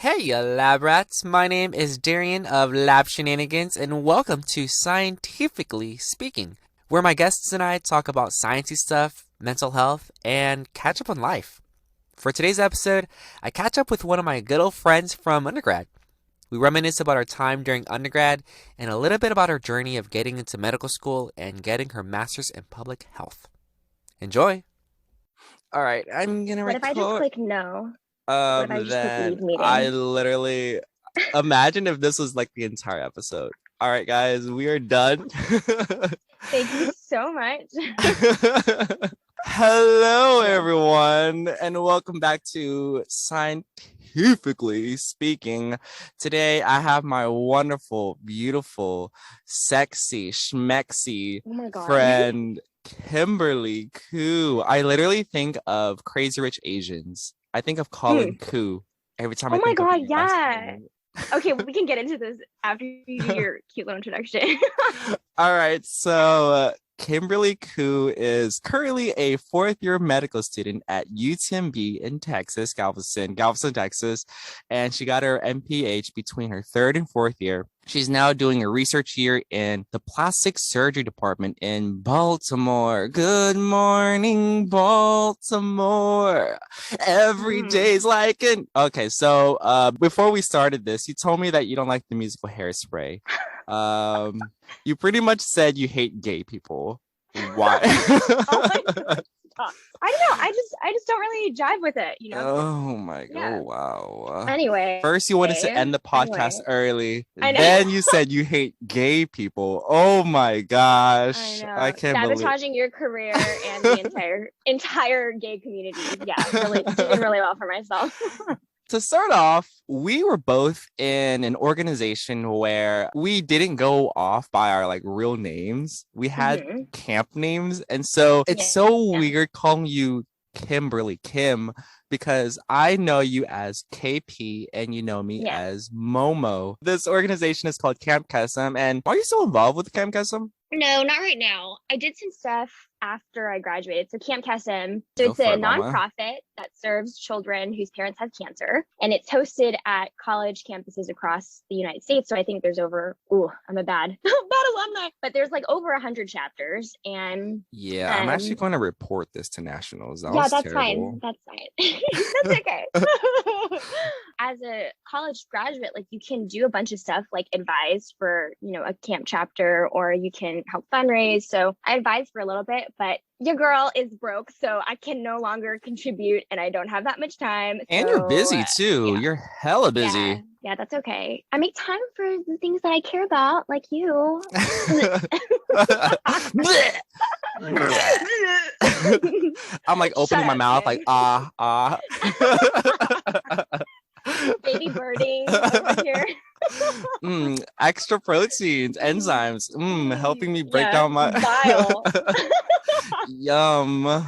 Hey, you lab rats. My name is Darian of Lab Shenanigans, and welcome to Scientifically Speaking, where my guests and I talk about sciencey stuff, mental health, and catch up on life. For today's episode, I catch up with one of my good old friends from undergrad. We reminisce about our time during undergrad and a little bit about her journey of getting into medical school and getting her master's in public health. Enjoy! All right, I'm gonna What if I just record. click no? What if I just click Then leave I meeting? literally imagine if this was like the entire episode. All right, guys, we are done. Thank you so much. Hello, Yeah. everyone, and welcome back to Scientifically Speaking. Today, I have my wonderful, beautiful, sexy, schmexy Oh my God. friend, Kimberly Khoo. I literally think of Crazy Rich Asians. I think of Colin Mm. Khoo every time I Oh my think of God, your last yeah. name. Okay, we can get into this after you do your cute little introduction. All right, so Kimberly Khoo is currently a fourth year medical student at UTMB in Texas, Galveston, Texas, and she got her MPH between her third and fourth year. She's now doing a research year in the plastic surgery department in Baltimore. Good morning, Baltimore. Every Mm. day's like an okay. So, before we started this, you told me that you don't like the musical Hairspray. Um, you pretty much said you hate gay people. Why? Oh my God. Stop. I don't know. I just don't really jive with it, Oh my god. Yeah. Oh wow. Anyway. First you wanted to end the podcast Anyway. early. I know. Then you said you hate gay people. Oh my I gosh. I know. can't believe. Sabotaging your career and the entire gay community. Yeah, really doing really well for myself. To start off, we were both in an organization where we didn't go off by our like real names. We had Hmm. camp names. And so it's Yeah. so Yeah. weird calling you Kimberly Kim because I know you as KP and you know me Yeah. as Momo. This organization is called Camp Kesem. And are you still involved with Camp Kesem? No, not right now. I did some stuff after I graduated. So Camp Kesem, so Go it's for a it, Mama. nonprofit that serves children whose parents have cancer, and it's hosted at college campuses across the United States. So I think there's over. Ooh, I'm a bad bad alumni, but there's like over 100 chapters, and Yeah, I'm actually um, going to report this to nationals. That yeah, was that's fine. terrible. That's fine. That's okay. As a college graduate, like you can do a bunch of stuff like advise for, a camp chapter, or you can help fundraise. So I advised for a little bit, but your girl is broke, so I can no longer contribute and I don't have that much time. And you're So busy too. yeah, You're hella yeah, busy. yeah, that's okay. I make time for the things that I care about, like you. I'm like Shut opening my up, mouth like Kim. ah. Baby birding over here. Extra proteins, enzymes, helping me break Yeah, down my vile. yum.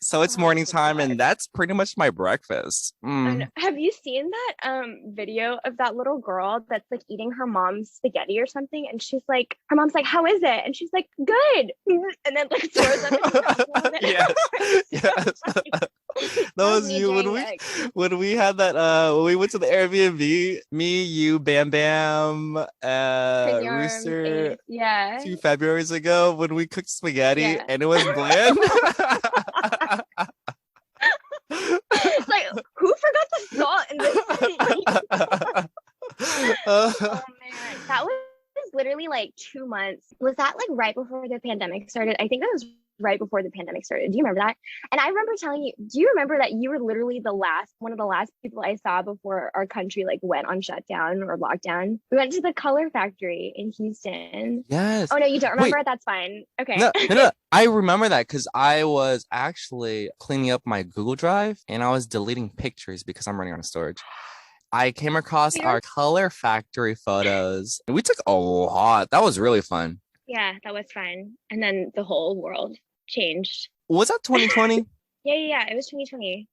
So it's Oh morning my time, and God. that's pretty much my breakfast. And have you seen that video of that little girl that's like eating her mom's spaghetti or something? And she's like, her mom's like, "How is it?" And she's like, "Good." And then like throws up in her mouth a little bit. Yes, So yes. funny. That That was was me you doing like, when we had that when we went to the Airbnb, me, you, Bam Bam, crazy arms, Rooster, Ace. Yeah. 2 Februarys ago when we cooked spaghetti Yeah. and it was bland. It's like, who forgot the salt in this? Oh man, that was literally like 2 months. Was that like right before the pandemic started? I think that was right before the pandemic started. Do you remember that? And I remember telling you, do you remember that you were literally one of the last people I saw before our country like went on shutdown or lockdown? We went to the Color Factory in Houston. Yes. Oh no, you don't Wait, remember? That's fine. Okay. no, no, no. I remember that because I was actually cleaning up my Google Drive and I was deleting pictures because I'm running out of storage. I came across We were our Color Factory photos. We took a lot. That was really fun. Yeah, that was fun. And then the whole world changed. Was that 2020? Yeah. It was 2020.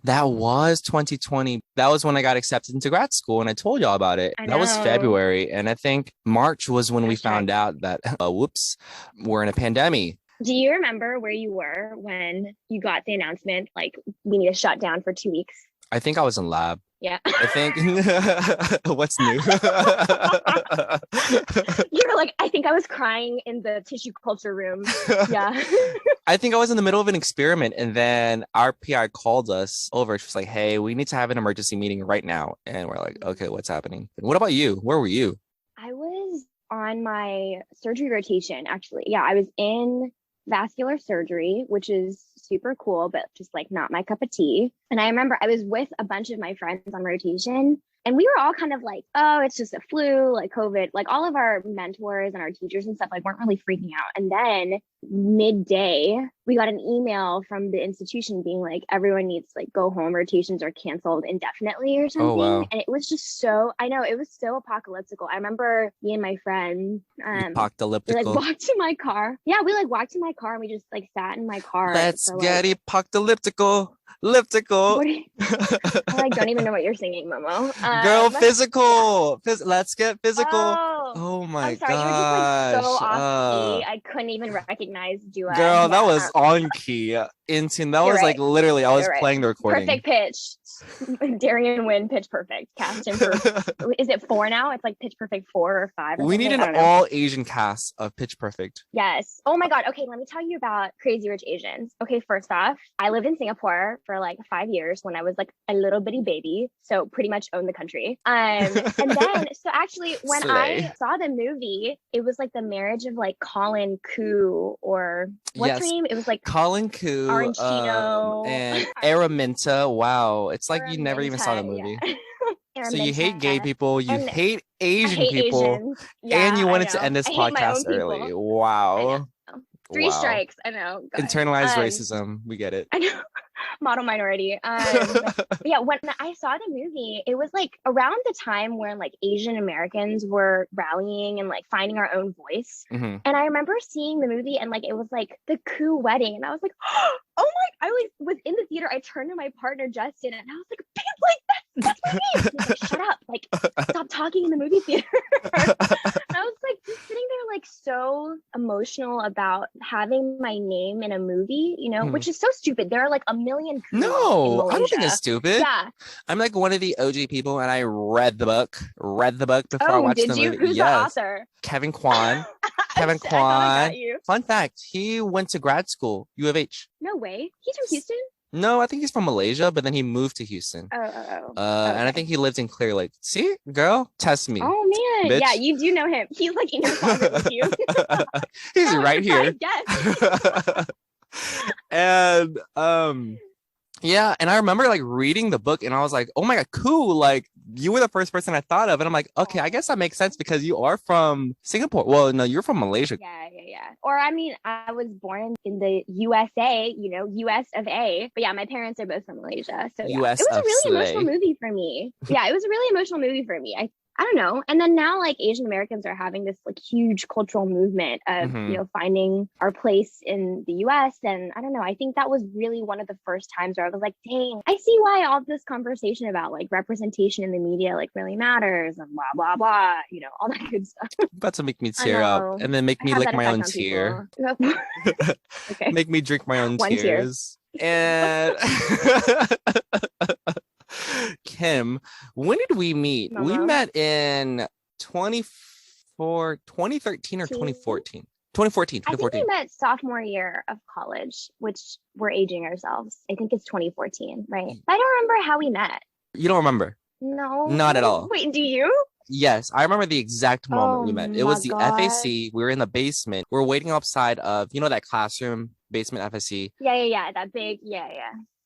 That was 2020. That was when I got accepted into grad school and I told y'all about it. I That was know. February. And I think March was when we Hashtag. found out that, whoops, we're in a pandemic. Do you remember where you were when you got the announcement, like, we need to shut down for 2 weeks? I think I was in lab. Yeah. I think what's new? You're like, I think I was crying in the tissue culture room. Yeah. I think I was in the middle of an experiment, and then our PI called us over. She was like, "Hey, we need to have an emergency meeting right now." And we're like, "Okay, what's happening?" What about you? Where were you? I was on my surgery rotation, actually. Yeah, I was in vascular surgery, which is super cool, but just like not my cup of tea. And I remember I was with a bunch of my friends on rotation, and we were all kind of like, oh, it's just a flu, like COVID. Like all of our mentors and our teachers and stuff like weren't really freaking out. And then midday, we got an email from the institution being like, everyone needs to like go home, rotations are canceled indefinitely or Oh something. wow, And it was just so, I know, it was so apocalyptic. I remember me and my friend, we like apocalyptical. walked to my car. Yeah, we like walked to my car and we just like sat in my car Let's for get like, apocalyptical, elliptical. what are you, I like don't even know what you're singing, Momo. Girl, Yeah. physical. Let's get physical. Oh, Oh my I'm sorry. You were just like so gosh. off key. I couldn't even recognize Dua. Girl, that Yeah, was on key. In tune. That you're was like right. literally, I was You're right. playing the recording. Perfect pitch. Darian Wynn, pitch perfect. Cast him for, is it 4 now? It's like pitch perfect 4 or 5 or We need something. an I don't know. all Asian cast of Pitch Perfect. Yes. Oh my God. Okay, let me tell you about Crazy Rich Asians. Okay, first off, I lived in Singapore for like 5 years when I was like a little bitty baby. So pretty much owned the country. And then so actually when Slay. I saw the movie, it was like the marriage of like Colin Khoo or what's her Yes, name? It was like Colin Khoo, Arancino. and Araminta. Wow, it's like you never even saw the Araminta, movie. yeah. So you hate gay Araminta. people, you And hate I Asian hate people, Asians. and Yeah, you I wanted to know. end this I hate my podcast own early. people. I know. Wow. 3 strikes. Wow. I know. God. Internalized racism. We get it. I know. Model minority. But yeah, when I saw the movie, it was like around the time when like Asian Americans were rallying and like finding our own voice. Hmm. And I remember seeing the movie and like it was like the Khoo wedding, and I was like, oh my! I was in the theater. I turned to my partner Justin, and I was like, babe, like that's my name. He was like, shut up, like stop talking in the movie theater. I was like just sitting there like so emotional about having my name in a movie, which is so stupid. There are like a million Kuos in No, I don't think it's Malaysia. stupid. Yeah. I'm like one of the OG people, and I read the book. Read the book before I Oh, watched did the you? movie. Who's the Yes. author? Kevin Kwan. I Kevin thought I got Kwan. you. Fun fact, he went to grad school, U of H. No way. He's from Houston? No, I think he's from Malaysia, but then he moved to Houston. And I Okay. think he lived in Clear Lake. See, girl, test me, Oh man. Yeah, bitch. you do know him. He's like in your closet with you. He's That was right here. yes. And yeah, and I remember like reading the book and I was like, oh my God, cool. Like you were the first person I thought of. And I'm like, okay, I guess that makes sense because you are from Singapore. Well, no, you're from Malaysia. Yeah. Or I mean, I was born in the USA, US of A. But yeah, my parents are both from Malaysia. So yeah, it US was a of really emotional Slay. movie for me. Yeah, it was a really emotional movie for me. I don't know. And then now like Asian Americans are having this like huge cultural movement of, Hmm. finding our place in the US. And I don't know, I think that was really one of the first times where I was like, dang, I see why all this conversation about like representation in the media like really matters and blah, blah, blah, all that good stuff. About to make me I tear up know. and then make I me have lick that my effect own on tear. people. Okay. Make me drink my own One tear. tears. And Kim, when did we meet? We Momo. met in 2013 or 2014. 2014, I think we 2014. met sophomore year of college, which we're aging ourselves. I think it's 2014, right? I don't remember how we met. You don't remember? No. Not at all. Wait, do you? Yes, I remember the exact moment Oh we met. It my was the God. FAC. We were in the basement. We were waiting outside of, that classroom, basement FAC. Yeah. That big, yeah.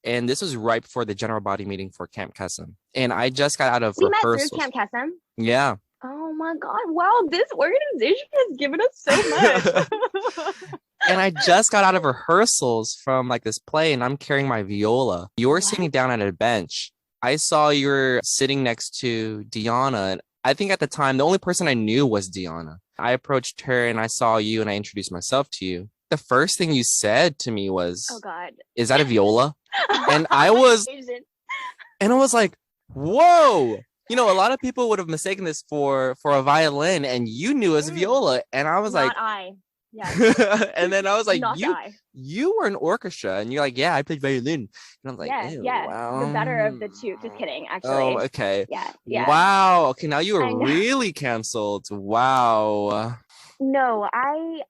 And this was right before the general body meeting for Camp Kesem. And I just got out of We met rehearsals. through Camp Kesem. Yeah. Oh my God. Wow, this organization has given us so much. And I just got out of rehearsals from like this play and I'm carrying my viola. You were sitting down at a bench. I saw you were sitting next to Deanna. And I think at the time, the only person I knew was Deanna. I approached her and I saw you and I introduced myself to you. The first thing you said to me was, oh God. is that a viola? And I was like, whoa. A lot of people would have mistaken this for a violin and you knew it was a viola. And I was Not like, I. Yes. And then I was like, Not I. you were an orchestra, and you're like, yeah, I played violin, and I'm like, Yeah, ew, yeah. The wow. better of the two. Just kidding, Oh, actually. okay. Yeah, yeah. Wow. Okay, now you I are know. really canceled. Wow. No, I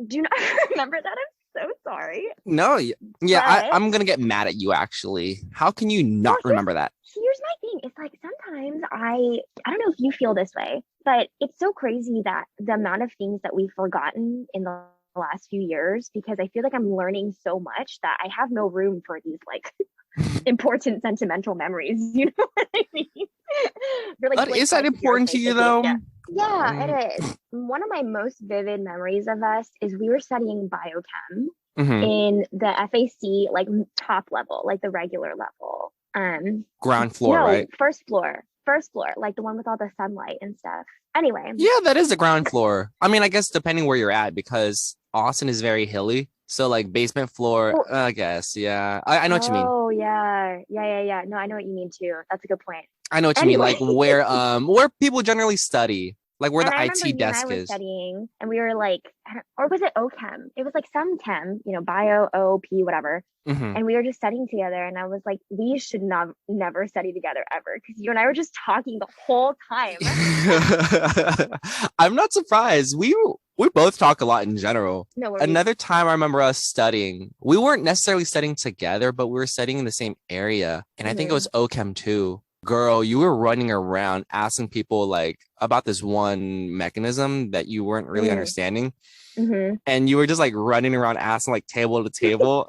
do not remember that. I'm so sorry. No, yeah, But I'm gonna get mad at you actually. How can you well, not remember that? here's my thing. It's like sometimes I don't know if you feel this way, but it's so crazy that the amount of things that we've forgotten in the last few years, because I feel like I'm learning so much that I have no room for these like important sentimental memories. You know what I mean? They're like But blank is that blank stares, important to you basically. though? Yeah. Yeah, Um, it is. One of my most vivid memories of us is we were studying biochem mhm. in the FAC, like top level, like the regular level. Ground floor, No, right? first floor, like the one with all the sunlight and stuff. Anyway, Yeah, that is the ground floor. I mean, I guess depending where you're at, because Austin is very hilly. So like basement floor, well, I guess. Yeah. I know what you mean. oh yeah, yeah, yeah, yeah. No, I know what you mean too. That's a good point. I know what you mean. Anyway, Like where people generally study, like where and the I remember IT you and I desk were is. studying, and we were like, or was it OChem? It was like some chem, bio, OP, whatever. Hmm. And we were just studying together, and I was like, we should not never study together ever, because you and I were just talking the whole time. I'm not surprised. We both talk a lot in general. No worries. Another time I remember us studying. We weren't necessarily studying together, but we were studying in the same area. And I think it was Mm-hmm. OChem too. Girl, you were running around asking people like about this one mechanism that you weren't really Mm-hmm. understanding. Mm-hmm. And you were just like running around asking like table to table.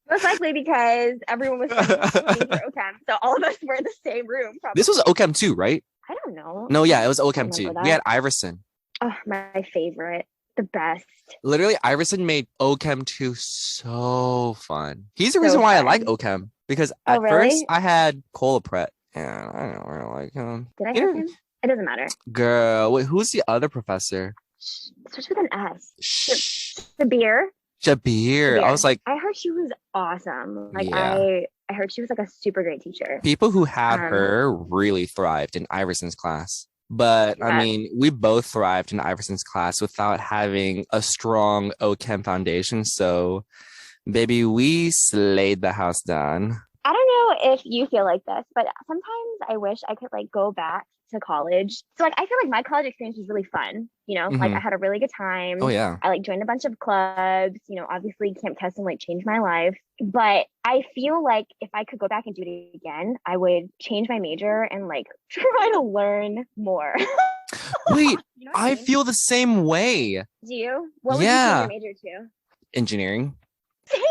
Most likely this everyone was studying for OChem, so all of us were in the same room, This was probably. OChem too, right? I don't know. No, yeah, it was I don't OChem remember too. We that. had Iverson. Oh, my favorite, the best, Literally, Iverson made OChem 2 so fun. He's the reason so why I like fun. OChem because Oh, at first really? I had Colapret and I don't really like him. Did I You have know, him? It doesn't matter. girl, wait, who's the other professor? Starts with an S. Shh, Sabir. Jabir. I was Sabir. like, I heard she was awesome. Like yeah. I heard she was like a super great teacher. People who had Um, her really thrived in Iverson's class. But I yeah. mean, we both thrived in Iverson's class without having a strong OChem foundation. So, baby, we slayed the house down. I don't know if you feel like this, but sometimes I wish I could like go back to college. So like I feel like my college experience was really fun. Like Hmm. I had a really good Oh, time. yeah. I like joined a bunch of clubs, obviously camp testing like changed my life. But I feel like if I could go back and do it again, I would change my major and like try to learn more. Wait, You know what I I mean? feel the same way. Do you? What would you change your Yeah, major to? engineering. Same.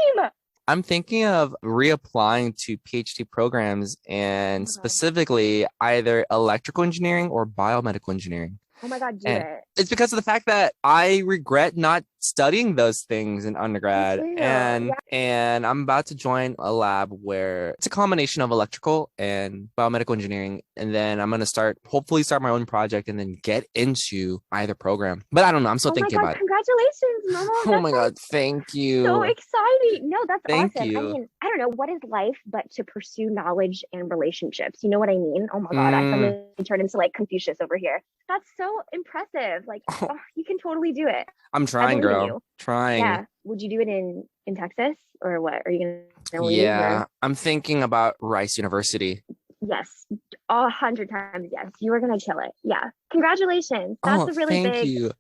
I'm thinking of reapplying to PhD programs Oh and my God. specifically either electrical engineering or biomedical engineering. Oh my God, do And it. it's because of the fact that I regret not studying those things in Me undergrad. too. And Yeah. and I'm about to join a lab where it's a combination of electrical and biomedical engineering. And then I'm gonna hopefully start my own project and then get into either program. But I don't know. I'm still Oh my thinking God, about it. congratulations, Momo. Oh That's my like God, thank so you. exciting. No, that's Thank awesome. I you. mean, I don't know, what is life but to pursue knowledge and relationships? You know what I mean? Oh my God, I Mm, suddenly turned into like Confucius over here. That's so impressive. Like, oh, you can totally do it. I'm I trying, believe in girl. you. Trying. Yeah. Would you do it in Texas or what? Are you gonna leave Yeah, or I'm thinking about Rice University. yes, 100 times yes. You are gonna kill it. Yeah. Congratulations. That's Oh, a really thank big, you.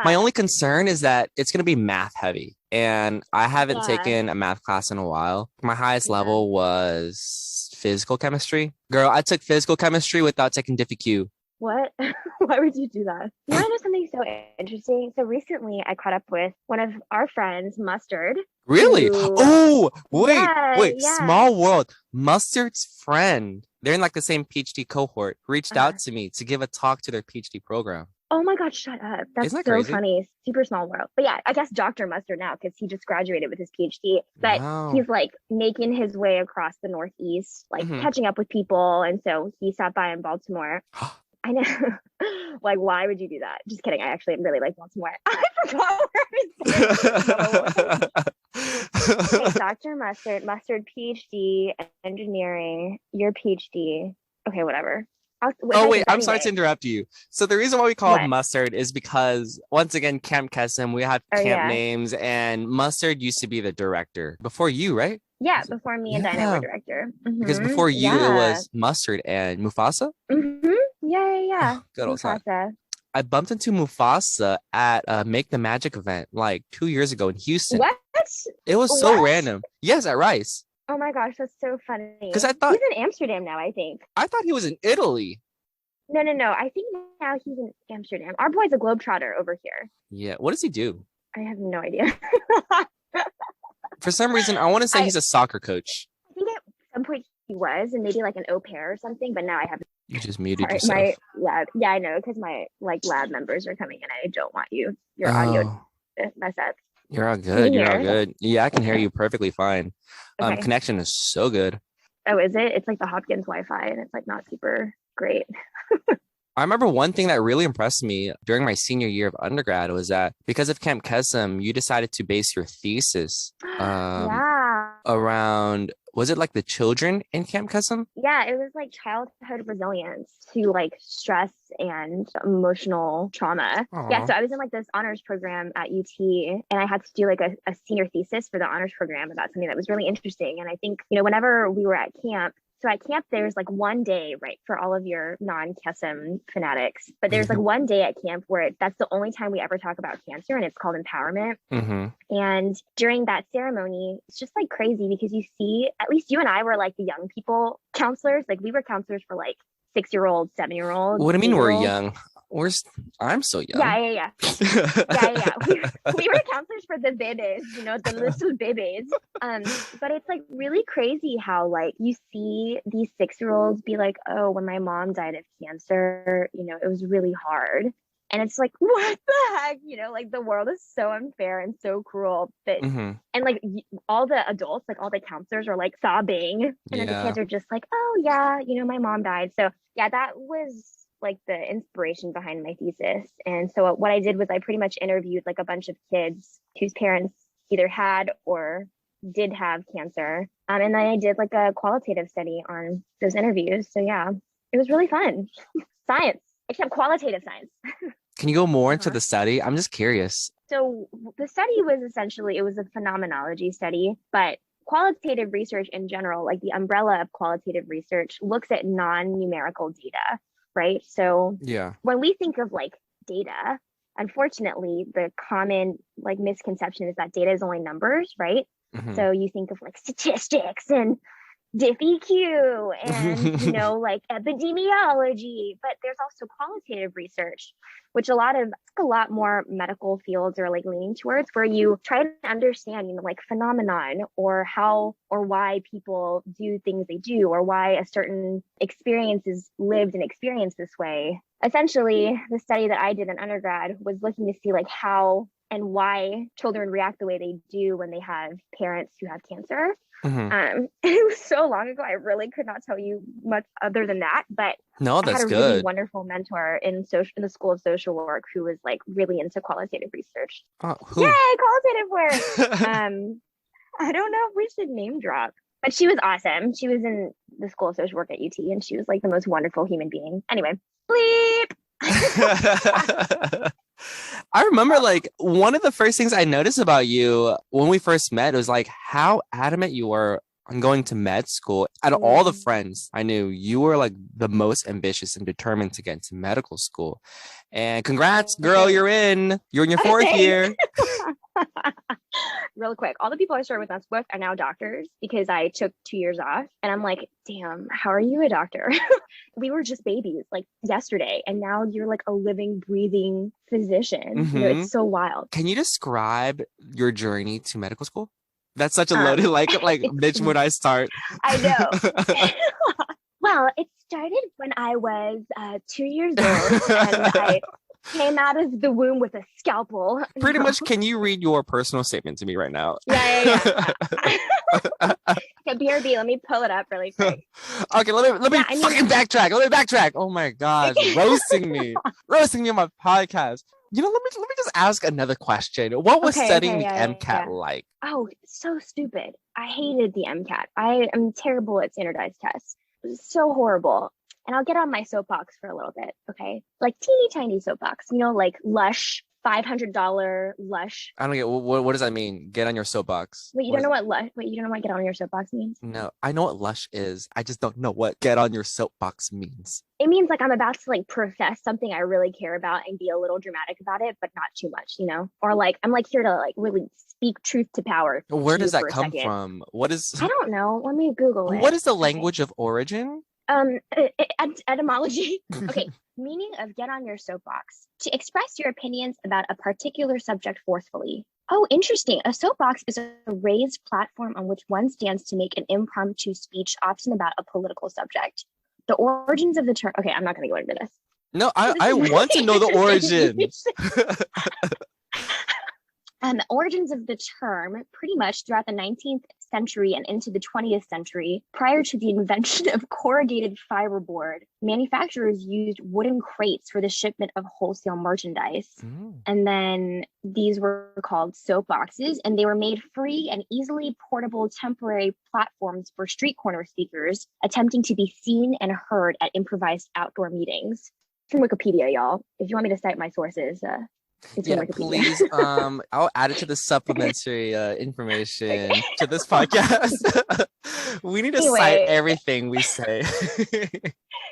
My yeah, only concern is that it's going to be math heavy, and I haven't yeah, taken a math class in a while. My highest yeah. level was physical chemistry. Girl, I took physical chemistry without taking Diffie Q. What? Why would you do that? You want to know something so interesting? So recently I caught up with one of our friends, Mustard, Really? who, Oh, yeah, wait. yeah. Small world. Mustard's friend. They're in like the same PhD cohort. Reached Uh, out to me to give a talk to their PhD program. oh my God, shut up. That's Isn't that so crazy? funny. Super small world. But yeah, I guess Dr. Mustard now because he just graduated with his PhD. But Wow. he's like making his way across the Northeast, like Hmm. catching up with people. And so he stopped by in Baltimore. I know. Like, why would you do that? Just kidding. I actually really like Baltimore. I forgot where I was going. Okay, Dr. Mustard, PhD, engineering, your PhD. Okay, whatever. If Oh I wait, think of I'm sorry to anything. interrupt you. So the reason why we call it What? mustard is because once again, Camp Kesem, we have Oh camp yeah. names, and Mustard used to be the director before you, right? Yeah, Was it- before me and Dinah were Yeah, director. because before you it Yeah. was Mustard and Mufasa. Yeah. Oh, good old son. Mufasa. I bumped into Mufasa at a Make the Magic event like 2 years ago in Houston. What? It was so What? random. Yes, at Rice. Oh my gosh, that's so Because funny. He's in Amsterdam now, I think. I thought he was in Italy. No. I think now he's in Amsterdam. Our boy's a globetrotter over here. Yeah. What does he do? I have no idea. For some reason, I want to say I he's a soccer coach. think at some point he was, and maybe like an au pair or something. But now I have You just muted sorry, my yourself. lab. Yeah, I know because my like lab members are coming, and I don't want your audio Oh, to mess up. you're all Can you good. You're all hear? good. Yeah, I can hear Okay. you perfectly fine. Okay. Connection is so good. Oh, is it? It's like the Hopkins Wi-Fi, and it's like not super great. I remember one thing that really impressed me during my senior year of undergrad was that because of Camp Kesem, you decided to base your thesis Yeah. around, was it like the children in Camp Kesem? Yeah, it was like childhood resilience to like stress and emotional trauma. Yeah, Aw. so I was in like this honors program at UT, and I had to do like a senior thesis for the honors program about something that was really interesting. And I think, whenever we were at camp, so at camp, there's like one day, right, for all of your non-Kesem fanatics, but there's like one day at camp where that's the only time we ever talk about cancer, and it's called empowerment. Mm-hmm. And during that ceremony, it's just like crazy because you see, at least you and I were like the young people counselors. Like we were counselors for like 6-year-olds, 7-year-olds, What do you mean we're 8-year-olds. young? I'm so young. Yeah. Yeah. We were counselors for the babies, the little babies. But it's like really crazy how like you see these 6-year-olds be like, oh, when my mom died of cancer, it was really hard. And it's like, what the heck? Like the world is so unfair and so cruel. But Mm-hmm. and like all the adults, like all the counselors are like sobbing. And then the Yeah. kids are just like, oh yeah, my mom died. So yeah, that was like the inspiration behind my thesis. And so what I did was I pretty much interviewed like a bunch of kids whose parents either had or did have cancer. And then I did like a qualitative study on those interviews. So yeah, it was really fun. Science, except qualitative science. Can you go more into Uh-huh. the study? I'm just curious. So the study was essentially, it was a phenomenology study, but qualitative research in general, like the umbrella of qualitative research, looks at non-numerical data, right? So Yeah. when we think of like data, unfortunately, the common like misconception is that data is only numbers, right? Mm-hmm. So you think of like statistics and DiffEQ and like epidemiology, but there's also qualitative research, which a lot more medical fields are like leaning towards, where you try to understand like phenomenon or how or why people do things they do, or why a certain experience is lived and experienced this way. Essentially, the study that I did in undergrad was looking to see like how and why children react the way they do when they have parents who have cancer. It was so long ago, I really could not tell you much other than that. But No, I had that's a really good. wonderful mentor in the School of Social Work who was like really into qualitative research. Who? Yay, qualitative work! I don't know if we should name drop, but she was awesome. She was in the School of Social Work at UT, and she was like the most wonderful human being. Anyway, bleep. I remember like one of the first things I noticed about you when we first met was like how adamant you were on going to med school. Out of all the friends I knew, you were like the most ambitious and determined to get into medical school. And congrats, girl, you're in. You're in your fourth year. Real quick, all the people I started with are now doctors because I took 2 years off, and I'm like, damn, how are you a doctor? We were just babies like yesterday, and now you're like a living, breathing physician. It's so wild. Can you describe your journey to medical school? That's such a loaded like bitch when I start. I know. Well, it started when I was 2 years old, and I came out of the womb with a scalpel. Pretty much, can you read your personal statement to me right now? Yeah. Okay, BRB, let me pull it up really quick. Okay, let me fucking backtrack. Let me backtrack. Oh my god, roasting me on my podcast. Let me just ask another question. What was studying the MCAT like? Oh, so stupid. I hated the MCAT. I am terrible at standardized tests. It was so horrible. and I'll get on my soapbox for a little bit, okay? Like teeny tiny soapbox, like Lush, $500 Lush. I don't get what does that mean? Get on your soapbox. Wait, you What don't is know it? what Lush? Wait, you don't know what get on your soapbox means? No, I know what lush is. I just don't know what get on your soapbox means. It means like I'm about to like profess something I really care about and be a little dramatic about it, but not too much. Or like I'm like here to like really speak truth to power Where to does you that for a come second. from? What is I don't know. Let me Google what it. is the Okay. language of origin? Etymology. Okay. Meaning of get on your soapbox. To express your opinions about a particular subject forcefully. Oh, interesting. A soapbox is a raised platform on which one stands to make an impromptu speech, often about a political subject. The origins of the term. Okay, I'm not going to go into this. No, So I this is want to really know the interesting. origins. The origins of the term pretty much throughout the 19th century and into the 20th century, prior to the invention of corrugated fiberboard, manufacturers used wooden crates for the shipment of wholesale merchandise. Mm. And then these were called soapboxes, and they were made free and easily portable temporary platforms for street corner speakers attempting to be seen and heard at improvised outdoor meetings. From Wikipedia, y'all. If you want me to cite my sources, it's from Yeah, Wikipedia. please. I'll add it to the supplementary information to this podcast. We need to cite Anyway, everything we say.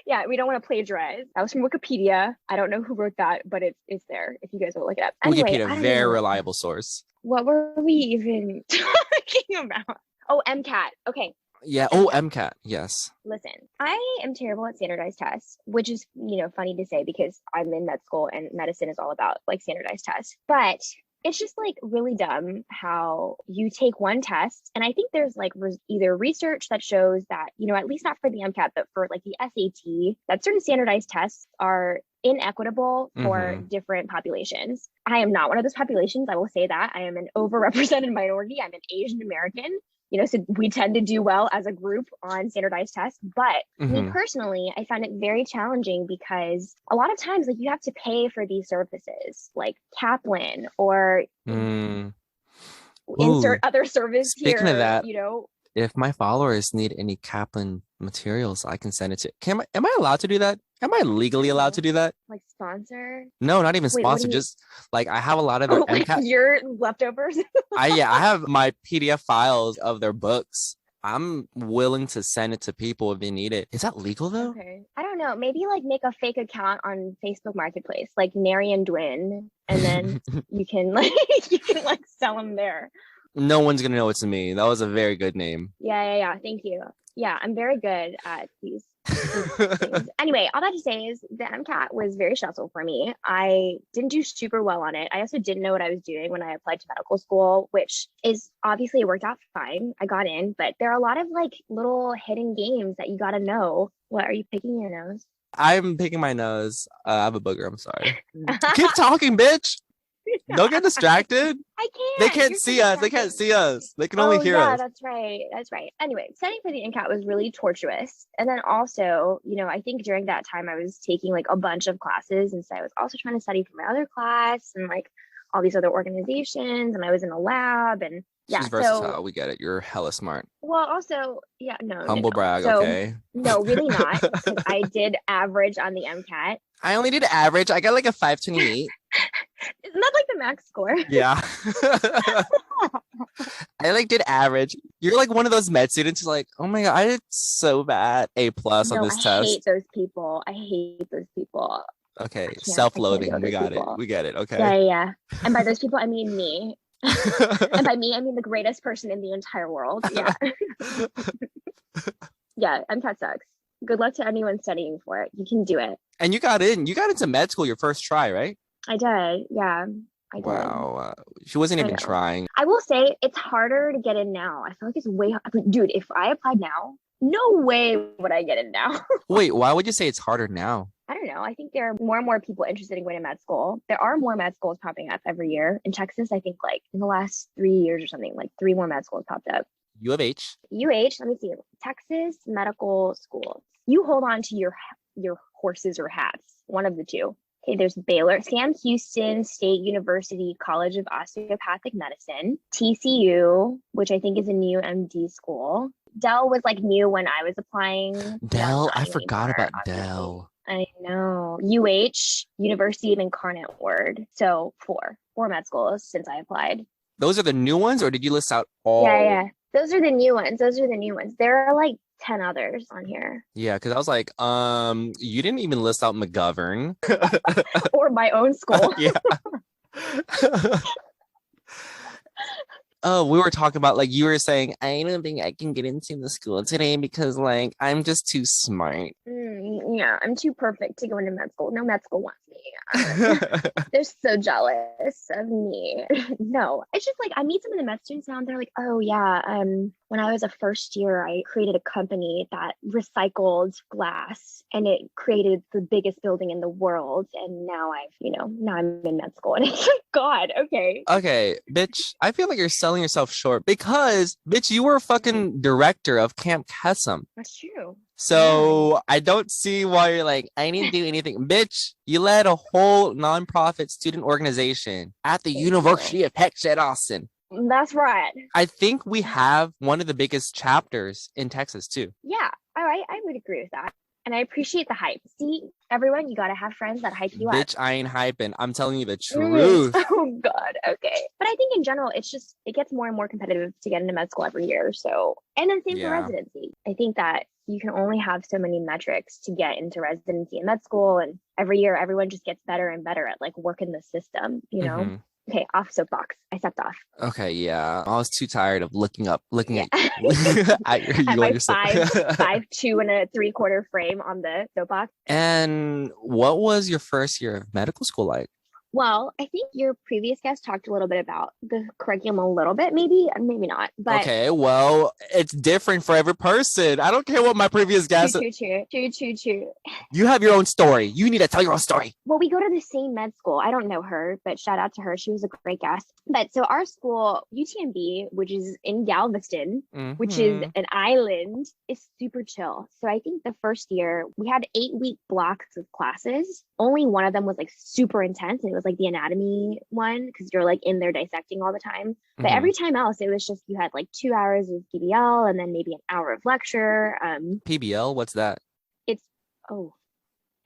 yeah, we don't want to plagiarize. That was from Wikipedia. I don't know who wrote that, but it's there if you guys want to look it up. Anyway, Wikipedia, I don't very even reliable source. what were we even talking about? Oh, MCAT. Okay. Yeah. Oh, MCAT. MCAT. Yes. Listen, I am terrible at standardized tests, which is, funny to say because I'm in med school and medicine is all about like standardized tests. But it's just like really dumb how you take one test. And I think there's like either research that shows that, at least not for the MCAT, but for like the SAT, that certain standardized tests are inequitable for different populations. I am not one of those populations. I will say that. I am an overrepresented minority. I'm an Asian American. So we tend to do well as a group on standardized tests. But me personally, I found it very challenging because a lot of times, like you have to pay for these services, like Kaplan or insert other service Speaking of here. that, if my followers need any Kaplan materials, I can send it to. Am I allowed to do that? Am I legally allowed to do that? Like sponsor? No, not even Wait, what do sponsor. you? Just like I have a lot of their Like MCAT. your leftovers? I have my PDF files of their books. I'm willing to send it to people if they need it. Is that legal though? Okay. I don't know. Maybe like make a fake account on Facebook Marketplace, like Marion Dwin, and then you can like sell them there. No one's gonna know it's me. That was a very good name. Yeah. Thank you. Yeah, I'm very good at these things. Anyway, all that to say is the MCAT was very stressful for me. I didn't do super well on it. I also didn't know what I was doing when I applied to medical school, which is obviously it worked out fine. I got in, but there are a lot of like little hidden games that you got to know. What are you picking your nose? I'm picking my nose. I have a booger. I'm sorry. Keep talking, bitch. Don't get distracted. I can't. They can't see us. They can't see us. They can only hear us. That's right. Anyway, studying for the MCAT was really tortuous. And then also, I think during that time I was taking like a bunch of classes. And so I was also trying to study for my other class and like all these other organizations. And I was in a lab and yeah. She's versatile. We get it. You're hella smart. Well, also, yeah, no. Humble brag, so, okay? No, really not. Because I did average on the MCAT. I only did average. I got like a 528. Isn't that like the max score? Yeah. I like did average. You're like one of those med students who's like, oh my God, I did so bad. A+ on this test. I hate those people. Okay, self-loathing. We got people. it. We get it. Okay. Yeah. And by those people, I mean me. And by me, I mean the greatest person in the entire world. Yeah. Yeah, MCAT sucks. Good luck to anyone studying for it. You can do it. And you got in. You got into med school your first try, right? I did. Yeah, I did. Wow. She wasn't even trying. I will say it's harder to get in now. I feel like it's way dude, if I applied now, no way would I get in now. Wait, why would you say it's harder now? I don't know. I think there are more and more people interested in going to med school. There are more med schools popping up every year. In Texas, I think like in the last 3 years or something, like 3 more med schools popped up. U of H. Let me see. Texas Medical School. You hold on to your horses or hats, one of the two. Okay, there's Baylor, Sam Houston State University College of Osteopathic Medicine, TCU, which I think is a new MD school, Dell was like new when I was applying. Now Dell, not I forgot anymore, about obviously. Dell. I know. University of Incarnate Word. So four med schools since I applied. Those are the new ones, or did you list out Yeah, all? yeah. Those are the new ones. Those are the new ones. There are like 10 others on here. Yeah, because I was like, you didn't even list out McGovern. Or my own school. Yeah. Oh, we were talking about like you were saying, I don't think I can get into the school today because like I'm just too smart. Yeah, I'm too perfect to go into med school. No med school wants me. They're so jealous of me. No, it's just like I meet some of the med students now and they're like, oh yeah, when I was a first year, I created a company that recycled glass and it created the biggest building in the world. And now now I'm in med school. And it's like, God, okay. Okay, bitch, I feel like you're selling yourself short because, bitch, you were a fucking director of Camp Kesem. That's true. So I don't see why you're like, I didn't do anything. Bitch, you led a whole nonprofit student organization at the Thank University you. of Texas at Austin. That's right. I think we have one of the biggest chapters in Texas too. Yeah, I would agree with that. And I appreciate the hype. See, everyone, you gotta have friends that hype you up. Bitch, I ain't hyping. I'm telling you the truth. Oh God. Okay. But I think in general, it gets more and more competitive to get into med school every year. So, and then same for Yeah. residency. I think that you can only have so many metrics to get into residency and med school. And every year, everyone just gets better and better at like working the system, you know? Mhm. Okay, off soapbox. I stepped off. Okay, yeah. I was too tired of looking Yeah. at at you At on my your 5'2" and a 3/4" frame on the soapbox. And what was your first year of medical school like? Well, I think your previous guest talked a little bit about the curriculum a little bit, maybe not. But Okay, well, it's different for every person. I don't care what my previous guest. true. You have your own story. You need to tell your own story. Well, we go to the same med school. I don't know her, but shout out to her. She was a great guest. But so our school, UTMB, which is in Galveston, which is an island, is super chill. So I think the first year we had 8-week blocks of classes. Only one of them was like super intense, and it was like the anatomy one because you're like in there dissecting all the time. But every time else, it was just you had like 2 hours of PBL and then maybe an hour of lecture. PBL, what's that?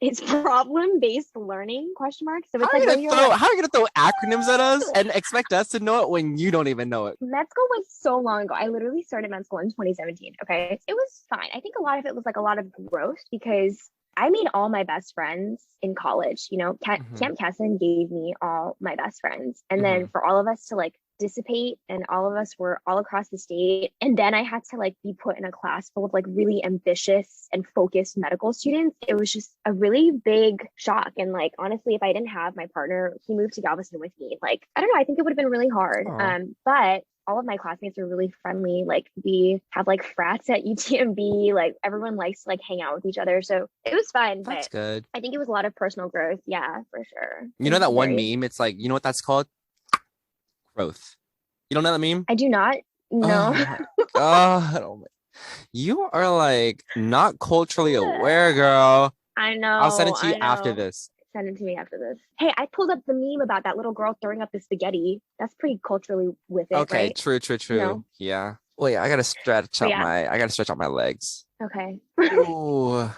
It's problem-based learning, question mark. So it's How are like you gonna throw acronyms at us and expect us to know it when you don't even know it? med school was so long ago. I literally started med school in 2017. Okay. It was fine. I think a lot of it was like a lot of growth because I made all my best friends in college. Camp Kesson gave me all my best friends. And then for all of us to like dissipate and all of us were all across the state. And then I had to like be put in a class full of like really ambitious and focused medical students. It was just a really big shock. And like, honestly, if I didn't have my partner, he moved to Galveston with me. Like, I don't know, I think it would have been really hard. But all of my classmates were really friendly. Like we have like frats at UTMB. Like everyone likes to like hang out with each other. So it was fun. That's but good. I think it was a lot of personal growth. Yeah, for sure. You know that one meme? It's like, you know what that's called? Growth. You don't know that meme? I do not. No. Oh my God. Oh my. You are like not culturally aware, girl. I know. I'll send it to you after this. Send it to me after this. Hey, I pulled up the meme about that little girl throwing up the spaghetti. That's pretty culturally with it, Okay, right? true. No? Yeah. Wait, I gotta stretch out my legs. Okay. Ooh.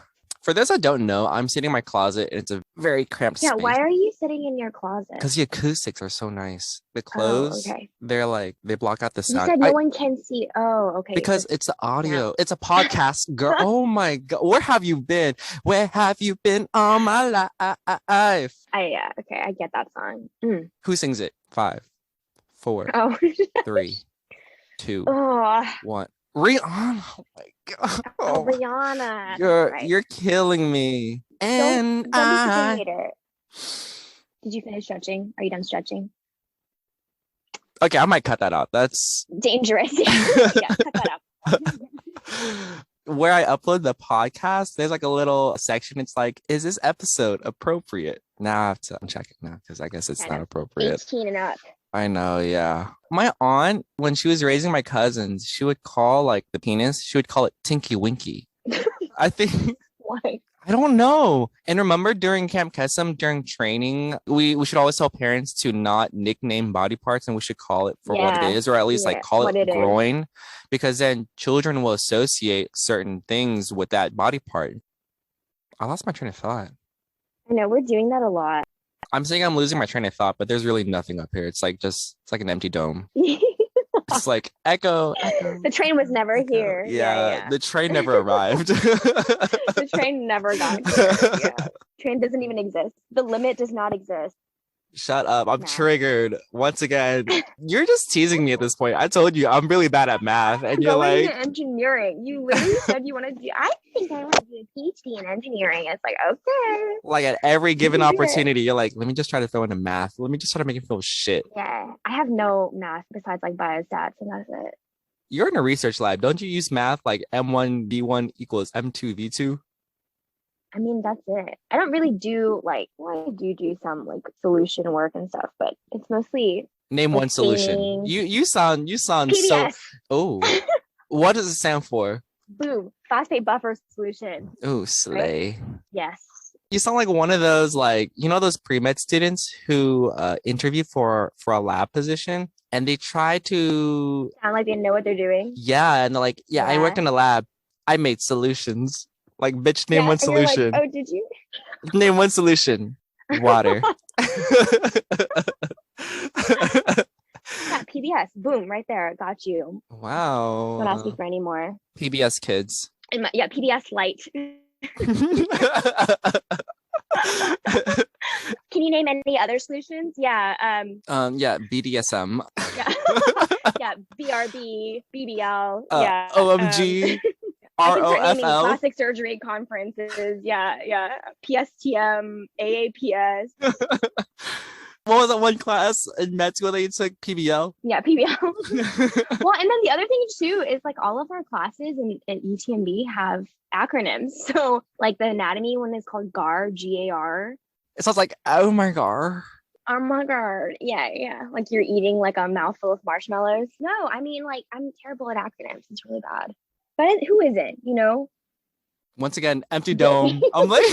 For those I don't know, I'm sitting in my closet and it's a very cramped Yeah, space. why are you sitting in your closet? Because the acoustics are so nice. The clothes, okay. they're like, they block out the You sound. said no one can see. Oh, okay. Because it's the audio. It's a podcast, girl. Oh my God. Where have you been? Where have you been all my life? Okay, I get that song. Who sings it? 5, 4, Oh. 3, 2, Oh. 1. Rihanna. Oh my God. Oh, Rihanna. You're killing me. And don't be such a hater. Did you finish stretching? Are you done stretching? Okay, I might cut that out. That's dangerous. Yeah, cut that out. Where I upload the podcast, there's like a little section. It's like, is this episode appropriate? Now I have to check it now because I guess it's not appropriate. 18 and up. I know, yeah. My aunt, when she was raising my cousins, she would call like the penis, she would call it Tinky Winky. I think Why? I don't know. And remember during Camp Kesem, during training, we should always tell parents to not nickname body parts and we should call it for what it Yeah, is, or at least like yeah, call it what it is. groin, because then children will associate certain things with that body part. I lost my train of thought. I know we're doing that a lot. I'm saying I'm losing my train of thought, but there's really nothing up here. It's like an empty dome. It's like echo, echo, The train was echo, never echo. here. Yeah, Yeah, yeah. the train never arrived. The train never got here. Yeah. Train doesn't even exist. The limit does not exist. Shut up. I'm Math. triggered. Once again, you're just teasing me at this point. I told you I'm really bad at math, and you're Going to like, engineering. You literally said you want to do, I think I want to do a PhD in engineering. It's like, okay, at every you given can do it. opportunity, you're like, let me just try to throw into math. Let me just try to make it feel shit. Yeah. I have no math besides like biostats, and that's it. You're in a research lab. Don't you use math like M1 V1 equals M2 V2? I mean, that's it. I don't really do like, well, I do some like solution work and stuff, but it's mostly Name like one solution. staining, You sound so. PBS. Oh, what does it stand for? Boom, phosphate buffer solution, Oh, right? slay. Yes. You sound like one of those like those pre-med students who interview for a lab position and they try to Sound like they know what they're doing. yeah, and they're like, yeah, I worked Yeah. in a lab. I made solutions. Like, bitch, name Yeah. one And you're like, solution. oh, did you? Name one solution. Water. Yeah, PBS. Boom, right there. Got you. Don't ask me Wow. for any more. PBS kids. Yeah, PBS light. Can you name any other solutions? Yeah. Yeah, BDSM. Yeah. Yeah. BRB, BBL. Yeah. OMG. I can start naming ROFL. plastic surgery conferences. Yeah. Yeah. PSTM, AAPS. What was that one class in med school that you took? PBL? Yeah, PBL. Well, and then the other thing too is like all of our classes in UTMB have acronyms. So like the anatomy one is called GAR, GAR. It sounds like, oh my god. Oh my god. Yeah, yeah. Like you're eating like a mouthful of marshmallows. No, I mean like I'm terrible at acronyms. It's really bad. But who isn't, you know? Once again, empty dome. I'm like,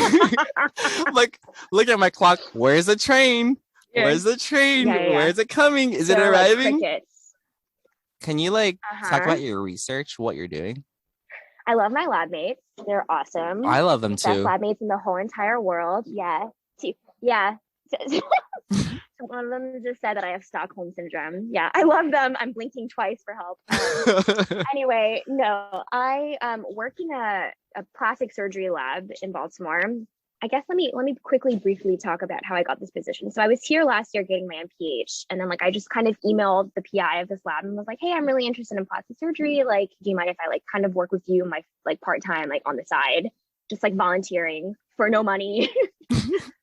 I'm like, look at my clock. Where's the train? Yeah. Where's the train? Yeah, yeah, yeah. Where's it coming? Is it There are like arriving? crickets. Can you like talk Uh-huh. about your research, what you're doing? I love my lab mates. They're awesome. I love them Best too. lab mates in the whole entire world. Yeah. Yeah. One of them just said that I have Stockholm syndrome. Yeah, I love them. I'm blinking twice for help. Anyway, no, I work in a plastic surgery lab in Baltimore. I guess let me quickly briefly talk about how I got this position. So I was here last year getting my MPH, and then like I just kind of emailed the PI of this lab and was like, hey, I'm really interested in plastic surgery. Like, do you mind if I like kind of work with you my like part-time, like on the side, just like volunteering for no money?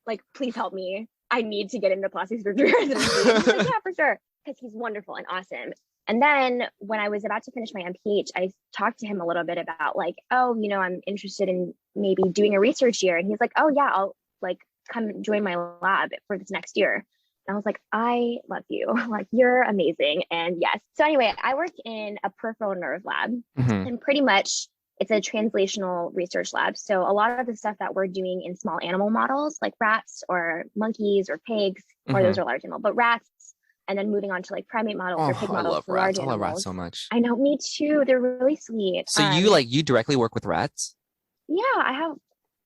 Like, please help me. I need to get into plastic surgery residency. And he's like, yeah, for sure. Because he's wonderful and awesome. And then when I was about to finish my MPH, I talked to him a little bit about like, oh, you know, I'm interested in maybe doing a research year. And he's like, oh yeah, I'll like come join my lab for this next year. And I was like, I love you. Like, you're amazing. And yes. So anyway, I work in a peripheral nerve lab, and pretty much it's a translational research lab. So a lot of the stuff that we're doing in small animal models, like rats or monkeys or pigs, or those are large animal, but rats, and then moving on to like primate models or pig Oh, I models love for rats. large I love rats animals. so much. I know, me too. They're really sweet. So you directly work with rats? Yeah, I have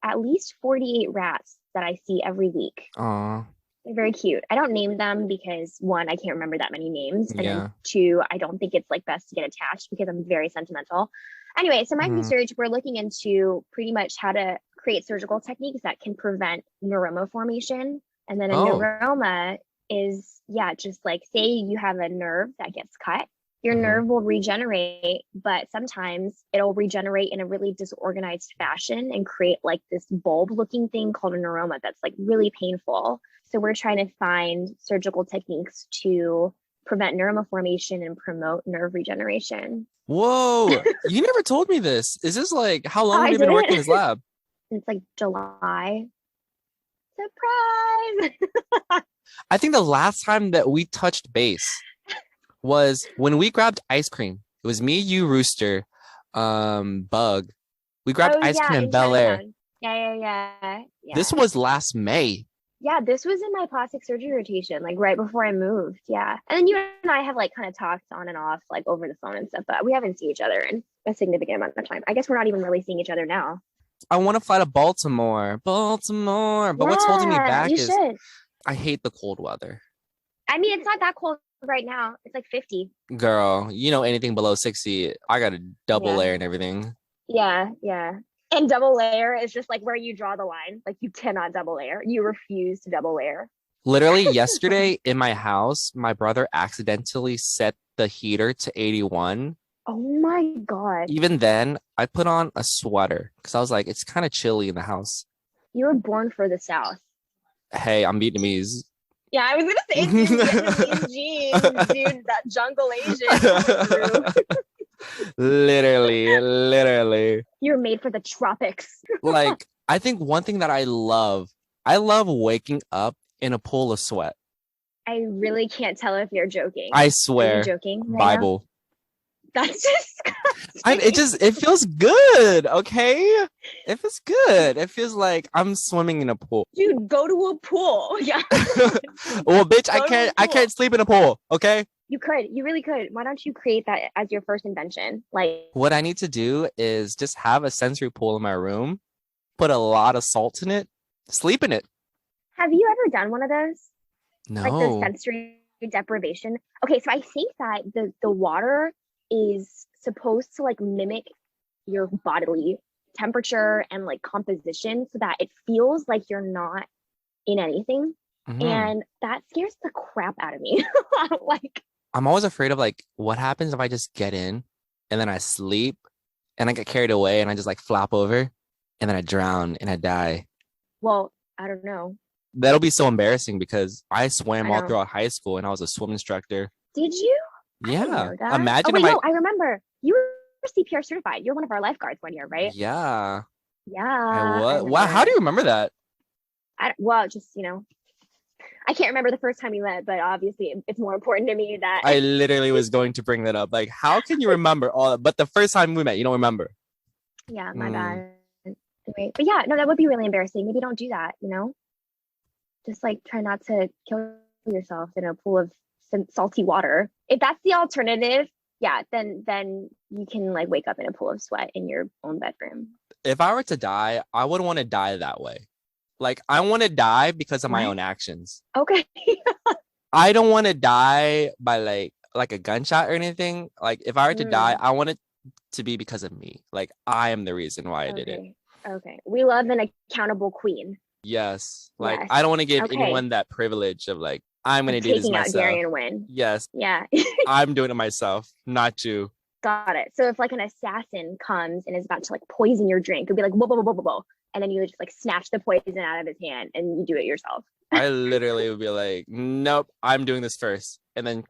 at least 48 rats that I see every week. Aw. They're very cute. I don't name them because one, I can't remember that many names. And Yeah. then two, I don't think it's like best to get attached because I'm very sentimental. Anyway, so my research, we're looking into pretty much how to create surgical techniques that can prevent neuroma formation. And then a neuroma is, yeah, just like say you have a nerve that gets cut, your nerve will regenerate, but sometimes it'll regenerate in a really disorganized fashion and create like this bulb looking thing called a neuroma that's like really painful. So we're trying to find surgical techniques to prevent neuroma formation and promote nerve regeneration. Whoa, you never told me this. Is this like, how long have you been working in this lab? It's like July. Surprise! I think the last time that we touched base was when we grabbed ice cream. It was me, you, Rooster, Bug. We grabbed ice cream in Bel Air. Yeah, yeah, yeah, This yeah. was last May. Yeah, this was in my plastic surgery rotation, like right before I moved. Yeah. And then you and I have like kind of talked on and off, like over the phone and stuff, but we haven't seen each other in a significant amount of time. I guess we're not even really seeing each other now. I want to fly to Baltimore. Baltimore. But what's holding me Yeah, back you is should. I hate the cold weather. I mean, it's not that cold right now. It's like 50. Girl, you know anything below 60, I got a double Yeah. layer and everything. Yeah, yeah. And double layer is just like where you draw the line. Like you cannot double layer. You refuse to double layer. Literally yesterday in my house, my brother accidentally set the heater to 81. Oh my God. Even then, I put on a sweater because I was like, it's kind of chilly in the house. You were born for the South. Hey, I'm Vietnamese. Yeah, I was gonna say it's in Vietnamese genes, dude. That jungle Asian coming through. Literally, literally. You're made for the tropics. Like, I think one thing that I love waking up in a pool of sweat. I really can't tell if you're joking. I Are you swear. joking right now? Bible. That's disgusting. It feels good, okay? It feels good. It feels like I'm swimming in a pool. Dude, go to a pool. Yeah. Well, bitch, Go to a I pool. can't sleep in a pool, okay? You could. You really could. Why don't you create that as your first invention? Like, What I need to do is just have a sensory pool in my room, put a lot of salt in it, sleep in it. have you ever done one of those? Like the No. sensory deprivation? Okay, so I think that the water is supposed to like mimic your bodily temperature and like composition so that it feels like you're not in anything. Mhm. And that scares the crap out of me. Like, I'm always afraid of like what happens if I just get in and then I sleep and I get carried away and I just like flop over and then I drown and I die. well, I don't know. That'll be so embarrassing because I swam I all know. throughout high school and I was a swim instructor. Did you? I didn't Yeah. know that. Oh Imagine if wait, no, I remember. You were CPR certified. You're one of our lifeguards one year, right? yeah. Yeah, I I was. Wow, how remember. do you remember that? Well, just I can't remember the first time we met, but obviously it's more important to me that I literally was going to bring that up. Like, how can you remember all that? But the first time we met, you don't remember. yeah, my Mm. bad. Anyway, but yeah, no, that would be really embarrassing. Maybe don't do that, Just like try not to kill yourself in a pool of salty water. If that's the alternative, yeah, then you can like wake up in a pool of sweat in your own bedroom. If I were to die, I would want to die that way. Like, I want to die because of my What? own actions. Okay. I don't want to die by like a gunshot or anything. Like, if I were to die, Mm, I want it to be because of me. Like, I am the reason why I did it. okay. Okay. We love an accountable queen. Yes. Like, Yes. I don't want to give Okay. anyone that privilege of like, I'm Of gonna do this taking out myself. Darian Wynn. Yes, Yeah. I'm doing it myself, not you. Got it. So if like an assassin comes and is about to like poison your drink, it'd be like whoa, whoa, whoa, whoa, whoa, whoa. And then you would just like snatch the poison out of his hand and you do it yourself. I literally would be like, nope, I'm doing this first. And then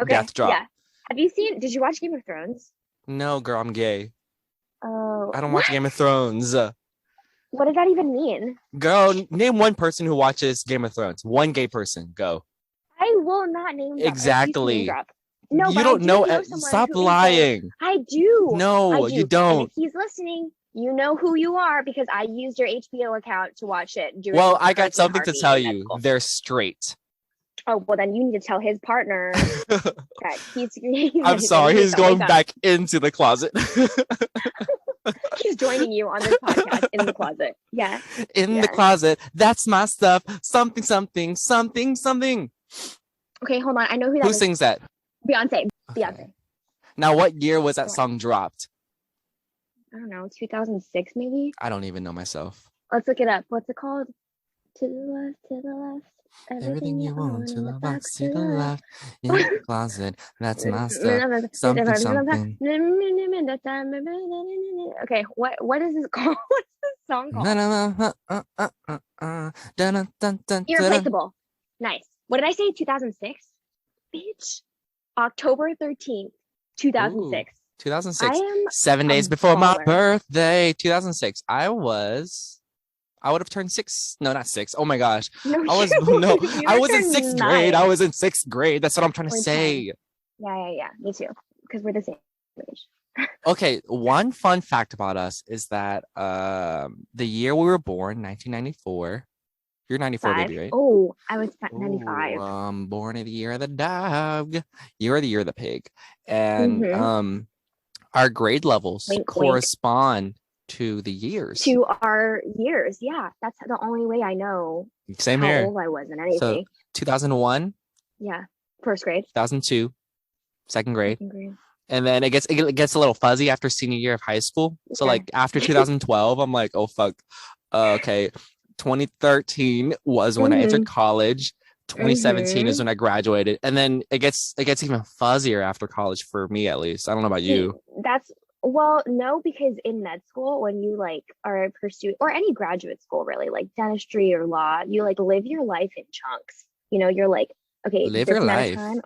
Okay. death drop. Yeah. Did you watch Game of Thrones? No, girl, I'm gay. Oh, I don't watch what? Game of Thrones. What does that even mean? Girl, name one person who watches Game of Thrones. One gay person. Go. I will not name drop. I refuse to name Exactly. drop. No, You but I don't do know. know someone Stop who is gay. lying. I do. I No, you do. And if don't. he's listening, you know who you are because I used your HBO account to watch it during Well, I got Hurricane something to Harvey tell in med you. school. They're straight. Oh, well, then you need to tell his partner that I'm sorry. He's going back into the closet. He's joining you on this podcast in the closet. Yeah. In the closet. That's my stuff. Something, something, something, something. Okay, hold on. I know who that Who is. sings that? Beyonce. Okay. Beyonce. Now, what year was that What? song dropped? I don't know, 2006 maybe? I don't even know myself. Let's look it up. What's it called? To the left. Everything you want to the box to the left. In the closet. That's my stuff. Something, something. Okay, what is this called? What's this song called? Irreplaceable. Nice. What did I say? 2006? Bitch. October 13th, 2006. 2006. I am 7 days a before my baller. birthday. 2006. I would have turned 6. No, not 6. Oh my gosh. No, I was you no. you I was in turned 6th grade. 9 I was in 6th grade. That's what I'm trying to or 10. say. Yeah. Me too. Because we're the same age. Okay, one fun fact about us is that the year we were born, 1994. You're 94 Five. baby, right? Oh, I was Oh, 95. born in the year of the dog. You're the year of the pig. And Mm-hmm. our grade levels Wink, wink. correspond to the years. To our years. Yeah, that's the only way I know Same how here. old I was in So anything. 2001, Yeah, first grade, 2002, second grade. second grade. And then it gets a little fuzzy after senior year of high school. So Yeah. like after 2012, I'm like, oh fuck. Okay. 2013 was when I entered Mm-hmm. college. 2017 is Mm-hmm. when I graduated. And then it gets even fuzzier after college for me at least. I don't know about See, you. that's well, no, because in med school, when you like are pursuing or any graduate school really, like dentistry or law, you like live your life in chunks. You're like, okay, Live your this amount of time life.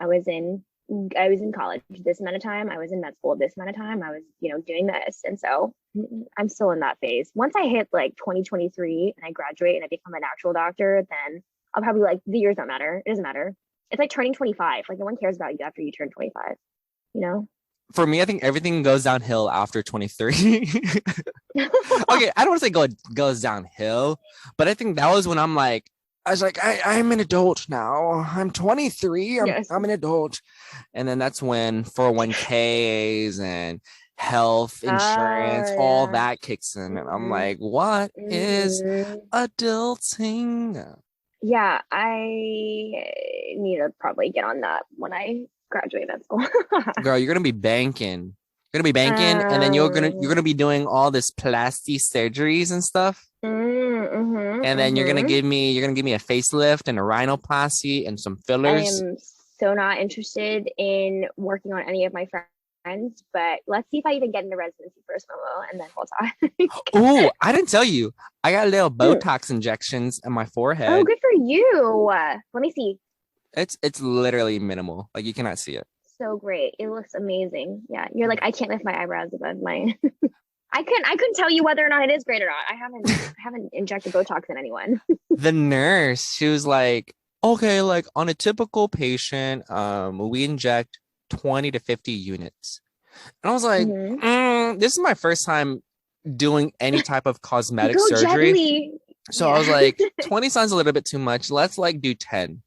I was in college, this amount of time I was in med school, this amount of time I was, doing this. And so I'm still in that phase. Once I hit like 2023 and I graduate and I become an actual doctor, then I'll probably like the years don't matter. It doesn't matter. It's like turning 25. Like no one cares about you after you turn 25, you know? For me, I think everything goes downhill after 23. Okay, I don't want to say goes downhill, but I think that was when I was like, I'm an adult now. I'm 23. I'm Yes. I'm an adult. And then that's when 401ks and health insurance, Oh, all yeah. that kicks in. And I'm Hmm. like, what is Hmm. adulting? Yeah, I need to probably get on that when I graduate med school. Girl, you're gonna be banking. You're gonna be banking, and then you're Um, gonna be doing all this plastic surgeries and stuff. mm-hmm, And then mm-hmm. you're gonna give me a facelift and a rhinoplasty and some I fillers. am so not interested in working on any of my friends, but let's see if I even get into residency first, Momo, and then we'll talk. Oh, I didn't tell you. I got little Mm. Botox injections in my Oh, forehead. good for you. Let me see. It's literally minimal. Like you cannot see it. So great. It looks amazing. Yeah, you're like I can't lift my eyebrows above my. I couldn't tell you whether or not it is great or not. I haven't injected Botox in anyone. The nurse, she was like, okay, like on a typical patient, we inject 20 to 50 units. And I was like, Hmm. this is my first time doing any type of cosmetic Go surgery. gently. So I Yeah. was like, 20 sounds a little bit too much. Let's like do 10.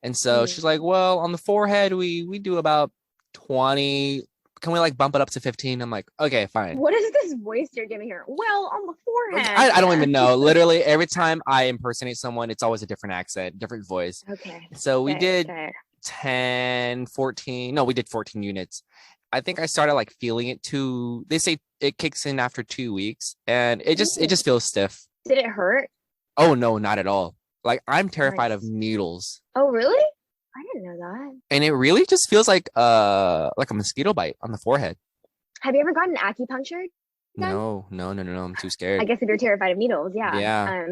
And so she's like, Mm. well, on the forehead, we do about 20. Can we like bump it up to 15? I'm like, okay, fine. What is this voice you're giving her? Well, on the Like, forehead. I don't Yeah. even know. Literally, every time I impersonate someone, it's always a different accent, different voice. Okay. So we Fair, did fair. 10, 14. No, we did 14 units. I think I started like feeling it too. They say it kicks in after 2 weeks and it just Mm. feels stiff. Did it hurt? Oh no, not at all. Like I'm terrified of Nice. needles. Oh, really? I didn't know that. And it really just feels like a mosquito bite on the forehead. Have you ever gotten acupuncture done? No, no, no, no, no. I'm too I scared. guess if you're terrified of needles, yeah. Yeah.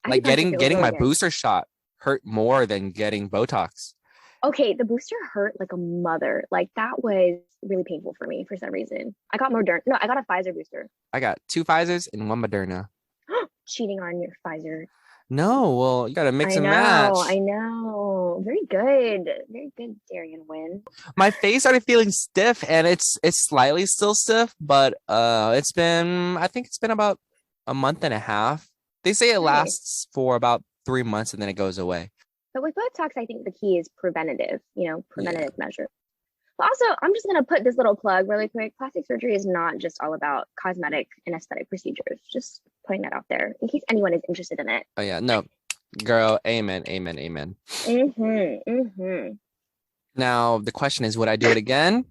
Like Acupuncture feels getting really my good. booster shot hurt more than getting Botox. Okay, the booster hurt like a mother. Like that was really painful for me for some reason. I got Moderna. No, I got a Pfizer booster. I got two Pfizers and one Moderna. Cheating on your Pfizer. No, well, you gotta mix I and know, match. I know. Very good, Darian Wynn. My face started feeling stiff and it's slightly still stiff, but I think it's been about a month and a half. They say it Nice. lasts for about 3 months and then it goes away. But with Botox, I think the key is preventative, Yeah. preventative measure. But also, I'm just gonna put this little plug really quick. Plastic surgery is not just all about cosmetic and aesthetic procedures. Just putting that out there in case anyone is interested in it. Oh yeah, no, girl, amen, amen, amen. Mm-hmm. Mm-hmm. Now the question is, would I do it again?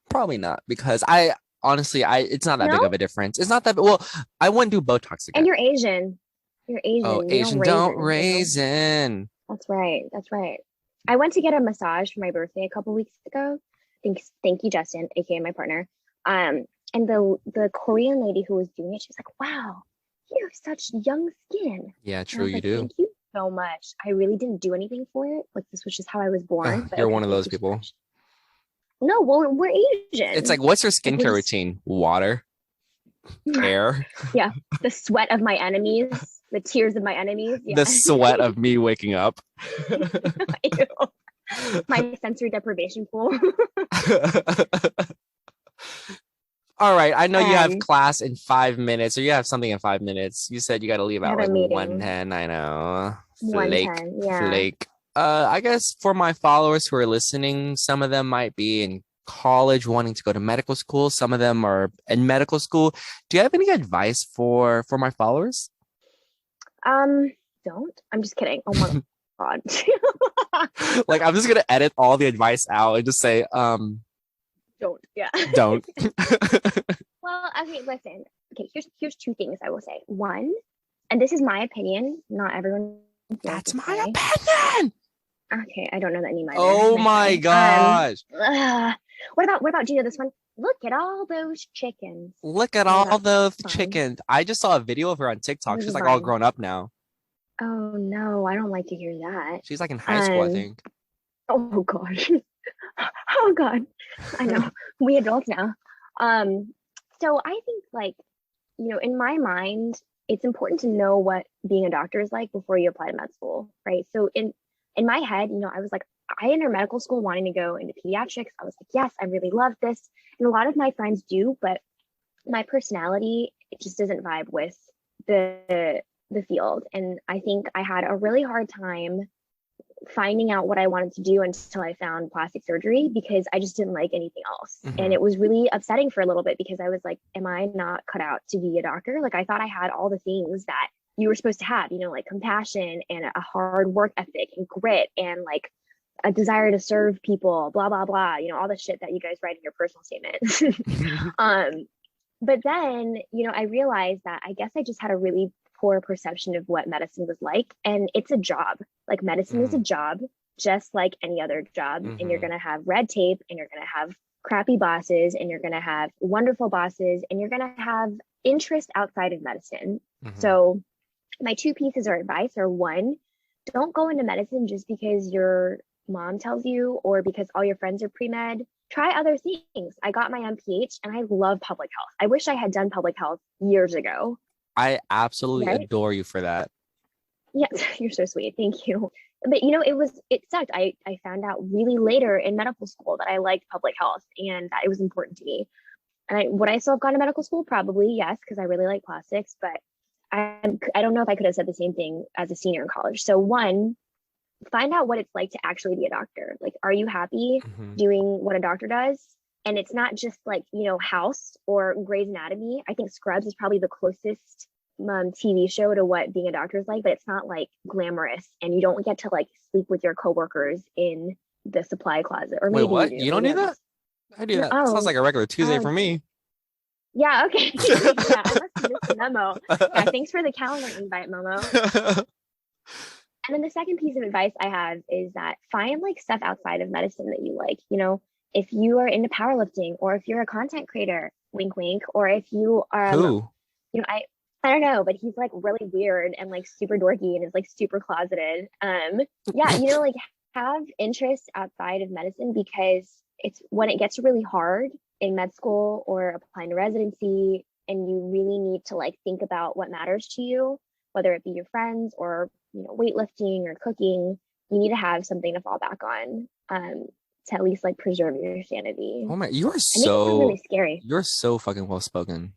Probably not, because I honestly, I it's not that big No? of a difference. It's not that well, I wouldn't do Botox And again. you're Asian. You're Oh, Asian. You don't Asian don't raisin. raisin. That's right. That's right. I went to get a massage for my birthday a couple weeks ago. Thank you, Justin, aka my partner. And the Korean lady who was doing it, she was like, "Wow, you have such young skin." Yeah, And I true, was you like, do. "Thank you so much. I really didn't do anything for it. Like this was just how I was born." But You're okay, one of thank those you so people. much. No, well, we're It's like, Asian. what's your Like we skincare just, routine? Water, air, yeah, the sweat of my enemies, the tears of my enemies. the Yeah. sweat of me waking up. Ew. My sensory deprivation pool. All right. I know you have Um, class in 5 minutes, or you have something in 5 minutes. You said you got to leave I at have a like meeting 1:10. I know. Flake, 1:10. Yeah. flake. I guess for my followers who are listening, some of them might be in college wanting to go to medical school. Some of them are in medical school. Do you have any advice for my followers? Um, don't. I'm just kidding. Oh my God. Like, I'm just gonna edit all the advice out and just say, Don't. Yeah. don't. Well, okay, listen. Okay, here's two things I will say. One, and this is my opinion, not everyone feels That's this my way. opinion. Okay, I don't know that name either. Oh Nice my try. gosh. What about do you know this one? Look at all those chickens. Look at Oh, all that's the fun. chickens. I just saw a video of her on TikTok. This She's is like all mine. grown up now. Oh no, I don't like to hear that. She's like in high school, I Um, think. oh gosh. Oh God. I know. We adults now. Um, so I think like, in my mind, it's important to know what being a doctor is like before you apply to med school, right? So in my head, I was like, I entered medical school wanting to go into pediatrics. I was like, yes, I really love this. And a lot of my friends do, but my personality, it just doesn't vibe with the field. And I think I had a really hard time finding out what I wanted to do until I found plastic surgery because I just didn't like anything else. And Hmm. it was really upsetting for a little bit because I was like, am I not cut out to be a doctor? Like I thought I had all the things that you were supposed to have, like compassion and a hard work ethic and grit and like a desire to serve people, blah, blah, blah, all the shit that you guys write in your personal statement. um, but then, I realized that I guess I just had a really poor perception of what medicine was like. And it's a job. Like medicine is a Hmm. job, just like any other job. And you're Hmm. going to have red tape and you're going to have crappy bosses and you're going to have wonderful bosses and you're going to have interest outside of medicine. Hmm. So, my two pieces of advice are one, don't go into medicine just because your mom tells you or because all your friends are pre med. Try other things. I got my MPH and I love public health. I wish I had done public health years ago, I absolutely right? adore you for that. Yes, you're so sweet. Thank you. But it sucked. I found out really later in medical school that I liked public health and that it was important to me. And would I still have gone to medical school? Probably yes, because I really like plastics. But I don't know if I could have said the same thing as a senior in college. So one, find out what it's like to actually be a doctor. Like, are you happy Hmm. doing what a doctor does? And it's not just like, House or Grey's Anatomy. I think Scrubs is probably the closest TV show to what being a doctor is like, but it's not like glamorous and you don't get to like sleep with your coworkers in the supply closet. Or Wait, maybe you what? do. You don't Maybe do I'm that? just, I do no, that. Sounds oh, like a regular Tuesday oh, for me. yeah, okay. Yeah, I must have missed the memo. Yeah, thanks for the calendar invite, Momo. And then the second piece of advice I have is that find like stuff outside of medicine that you like. If you are into powerlifting or if you're a content creator, wink wink, or if you Who? I don't know, but he's like really weird and like super dorky and is like super closeted. Yeah, like have interests outside of medicine because it's when it gets really hard in med school or applying to residency and you really need to like think about what matters to you, whether it be your friends or weightlifting or cooking, you need to have something to fall back on to at least like preserve your sanity. Oh my, you are I make it sound really scary. you're so fucking well spoken.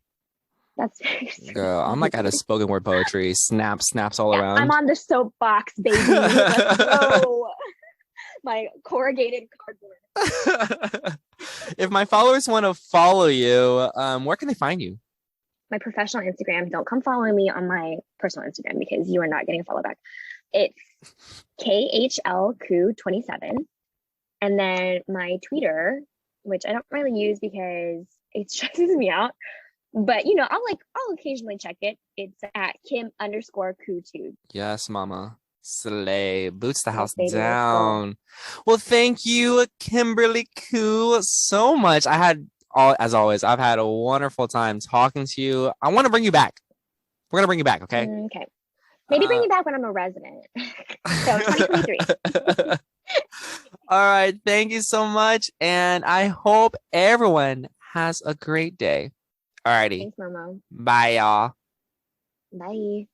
That's very Girl, I'm Thank like at a you. spoken word poetry. Snaps all Yeah, I'm around. on the soapbox, baby. Let's go. My corrugated cardboard. If my followers want to follow you, where can they find you? My professional Instagram. Don't come following me on my personal Instagram because you are not getting a follow back. It's KHL Khoo 27. And then my Twitter, which I don't really use because it stresses me out. But I'll occasionally check it. It's at Kim_Khoo2. Yes, mama. Slay. Boots the Yes, house baby, let's go. down. Well, thank you, Kimberly Koo, so much. As always, I've had a wonderful time talking to you. I want to bring you back. We're gonna bring you back, okay? Okay. Maybe bring Uh, it back when I'm a resident. So 2023. all right. Thank you so much. And I hope everyone has a great day. Alrighty. Thanks, Momo. Bye, y'all. Bye.